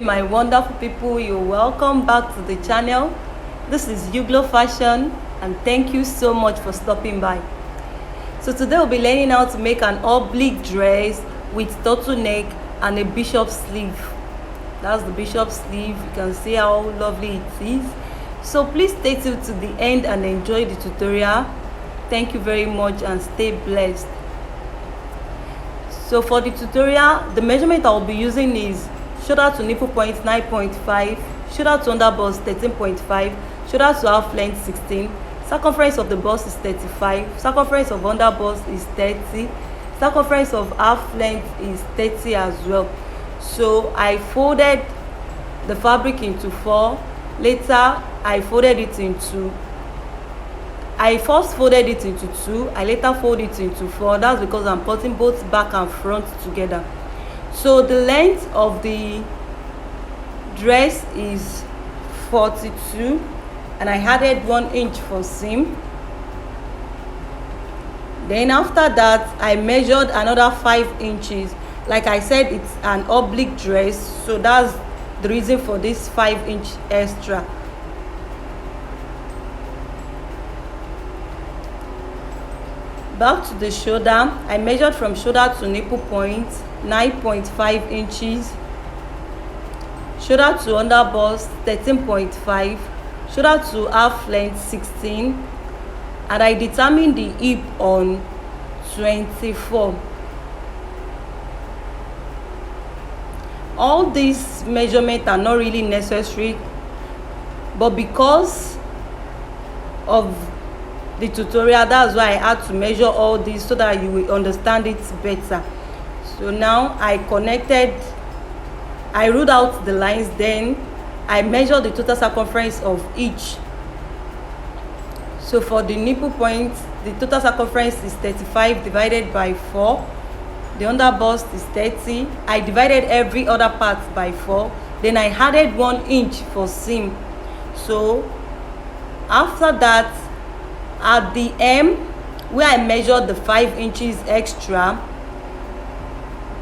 My wonderful people, you're welcome back to the channel. This is Uglo Fashion and thank you so much for stopping by. So today we'll be learning how to make an oblique dress with turtleneck and a bishop sleeve. That's the bishop sleeve. You can see how lovely it is. So please stay till to the end and enjoy the tutorial. Thank you very much and stay blessed. So for the tutorial, the measurement I will be using is shoulder to nipple point 9.5, shoulder to under bust 13.5, shoulder to half length 16, circumference of the bust is 35, circumference of under bust is 30, circumference of half length is 30 as well. So I folded the fabric into 4. Later I first folded it into 2. I later fold it into 4. That's because I'm cutting both back and front together. So the length of the dress is 42 and I added 1 inch for seam. Then after that I measured another 5 inches. Like I said, it's an oblique dress, so that's the reason for this 5-inch extra. Back to the shoulder, I measured from shoulder to nipple point 9.5 inches, shoulder to under bust 13.5, shoulder to half length 16, and I determined the hip on 24. All these measurements are not really necessary, but because of the tutorial, that's why I had to measure all this so that you will understand it better. So now I ruled out the lines, then I measured the total circumference of each. So for the nipple point, the total circumference is 35 divided by 4. The under bust is 30. I divided every other part by 4. Then I added 1 inch for seam. So after that, at the hem where I measured the 5 inches extra,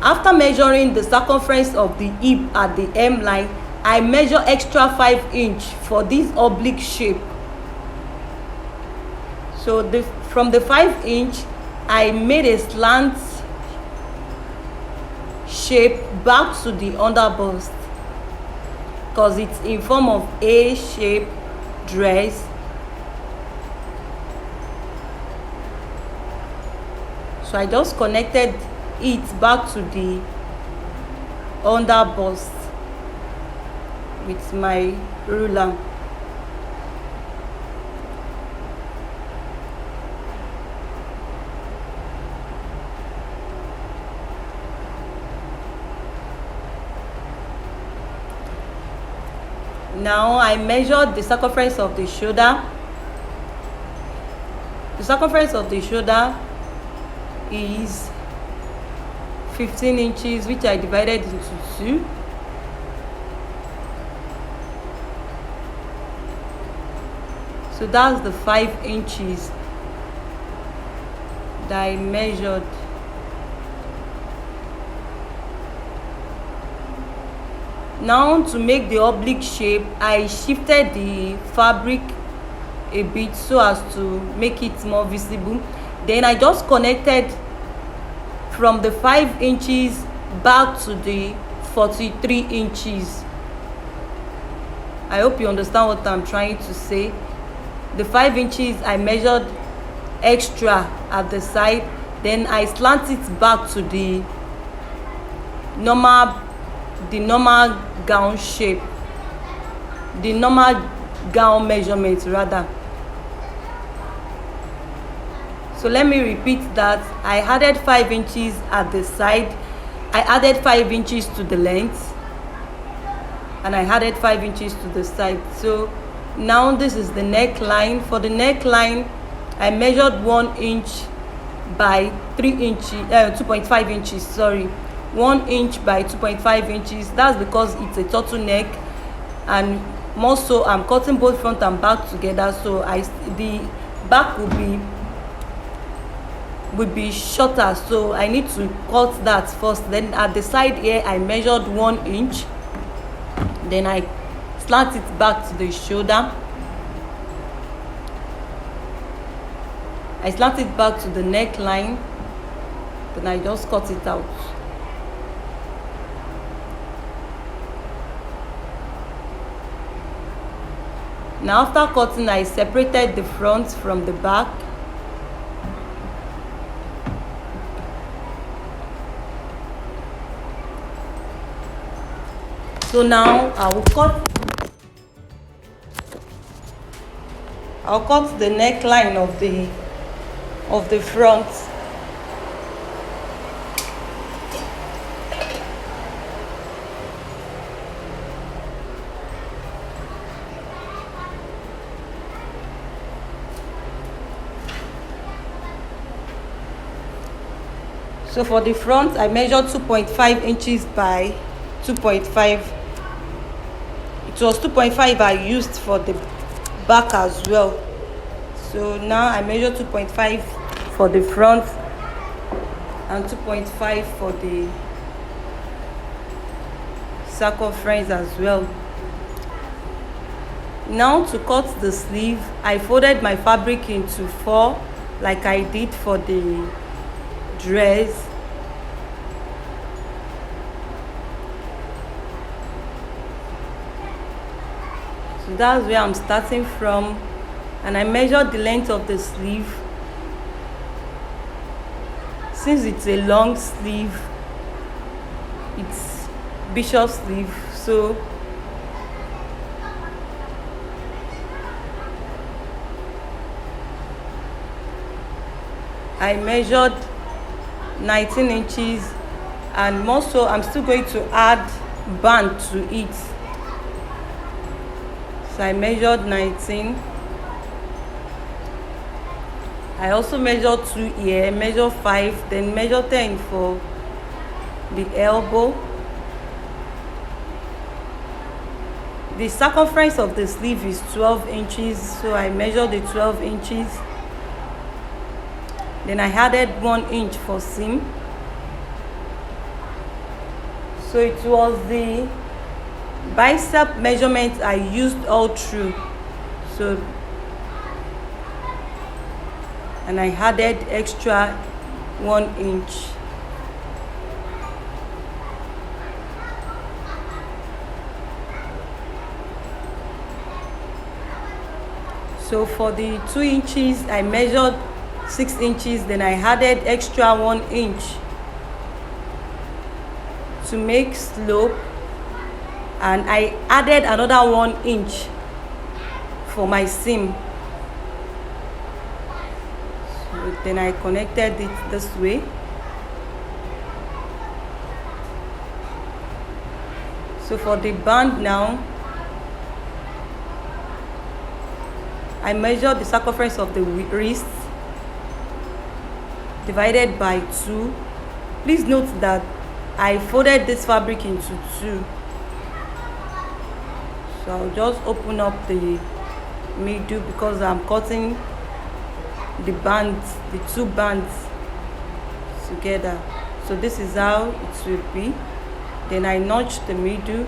after measuring the circumference of the hip at the hem line, I measure extra 5 inch for this oblique shape. So from the 5 inch, I made a slant shape back to the under bust because it's in form of A shape dress. So I just connected it back to the under bust with my ruler. Now I measured the circumference of the shoulder. The circumference of the shoulder is 15 inches, which I divided into 2. So that's the 5 inches that I measured. Now to make the oblique shape, I shifted the fabric a bit so as to make it more visible. Then I just connected from the 5 inches back to the 43 inches. I hope you understand what I'm trying to say. The 5 inches I measured extra at the side, then I slant it back to the normal gown shape, the normal gown measurement rather. So let me repeat that. I added 5 inches at the side, I added 5 inches to the length, and I added 5 inches to the side. So now this is the neckline. For the neckline, I measured 1 inch by 2.5 inches, sorry. 1 inch by 2.5 inches. That's because it's a turtleneck, and more so I'm cutting both front and back together, so the back will be shorter, so I need to cut that first. Then at the side here I measured 1 inch Then I slant it back to the shoulder. I slant it back to the neckline. Then I just cut it out. Now after cutting, I separated the front from the back. So now I'll cut the neckline of the front. So for the front, I measured 2.5 inches by 2.5. It was 2.5 I used for the back as well. So now I measure 2.5 for the front and 2.5 for the circumference as well. Now to cut the sleeve, I folded my fabric into 4 like I did for the dress. So that's where I'm starting from, and I measured the length of the sleeve. Since it's a long sleeve, it's bishop sleeve, so I measured 19 inches, and more so I'm still going to add band to it. So I measured 19. I also measured 2 here, measure 5, then measure 10 for the elbow. The circumference of the sleeve is 12 inches, so I measured the 12 inches. Then I added 1 inch for seam. So it was the bicep measurement I used all through. So, and I added extra 1 inch. So for the 2 inches, I measured 6 inches, then I added extra 1 inch to make slope, and I added another 1 inch for my seam. So then I connected it this way. So for the band now, I measured the circumference of the wrist divided by 2. Please note that I folded this fabric into 2. So I'll just open up the middle because I'm cutting the bands, the 2 bands together. So this is how it will be. Then I notch the middle.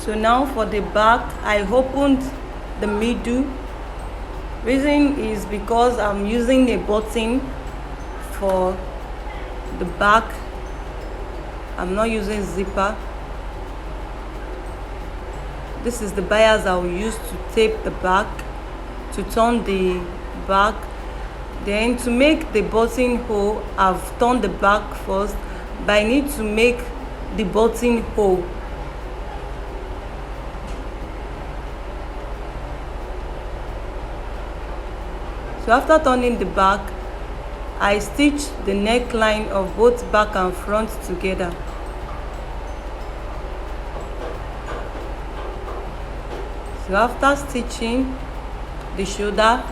So now for the back, I opened the middle. Reason is because I'm using a button for the back. I'm not using zipper. This is the bias I will use to tape the back, to turn the back. Then to make the button hole, I've turned the back first, but I need to make the button hole. So after turning the back, I stitch the neckline of both back and front together. So after stitching the shoulder,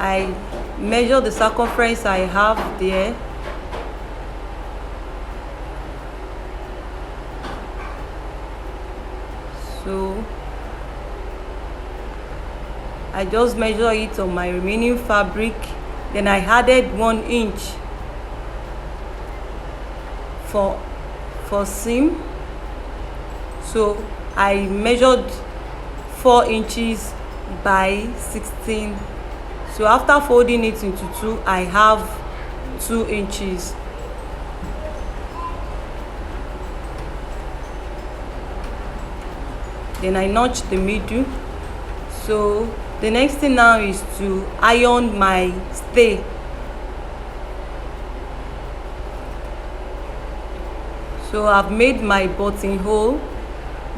I measure the circumference I have there. So I just measure it on my remaining fabric. Then I added 1 inch for seam. So I measured 4 inches by 16. So after folding it into 2, I have 2 inches. Then I notch the middle. So the next thing now is to iron my stay. So I've made my buttonhole.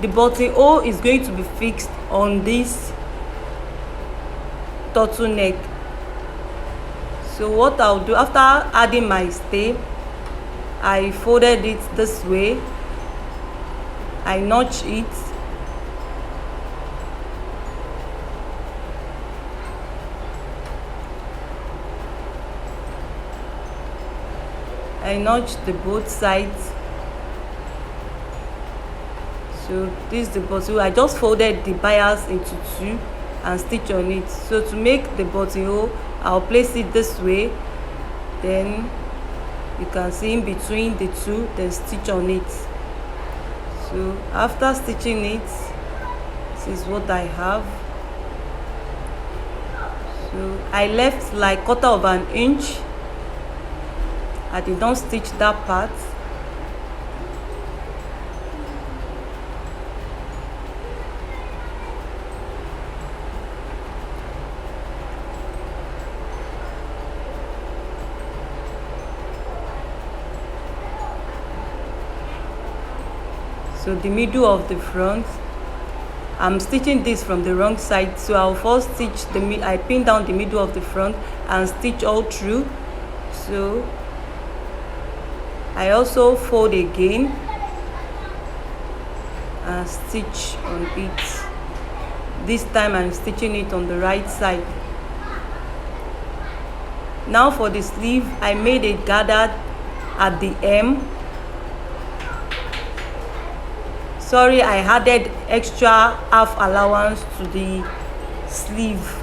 The buttonhole is going to be fixed on this turtleneck. So what I'll do, after adding my stay, I folded it this way. I notch it. I notch the both sides. So this is the buttonhole. I just folded the bias into 2 and stitch on it. So to make the buttonhole, I'll place it this way. Then you can see in between the 2, then stitch on it. So after stitching it, this is what I have. So I left like 1/4 inch. I did not stitch that part. So the middle of the front, I'm stitching this from the wrong side, so I'll first stitch I pin down the middle of the front and stitch all through. So I also fold again and stitch on it. This time I'm stitching it on the right side. Now for the sleeve, I made a gathered at the hem. Sorry, I added extra half allowance to the sleeve.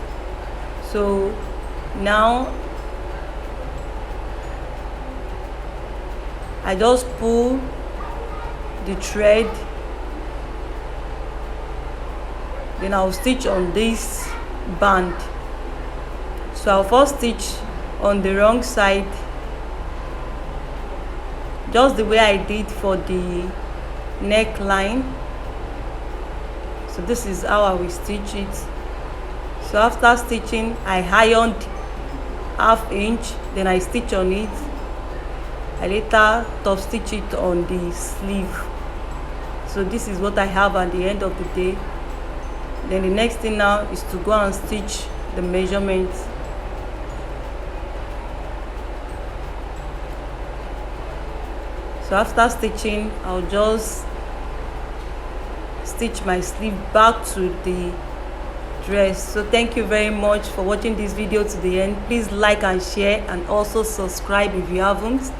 So now I just pull the thread, then I'll stitch on this band. So I'll first stitch on the wrong side, just the way I did for the neckline. So this is how I will stitch it. So after stitching, I ironed 1/2 inch, then I stitch on it. I later top stitch it on the sleeve. So this is what I have at the end of the day. Then the next thing now is to go and stitch the measurements. So after stitching, I'll just stitch my sleeve back to the dress. So thank you very much for watching this video to the end. Please like and share, and also subscribe if you haven't.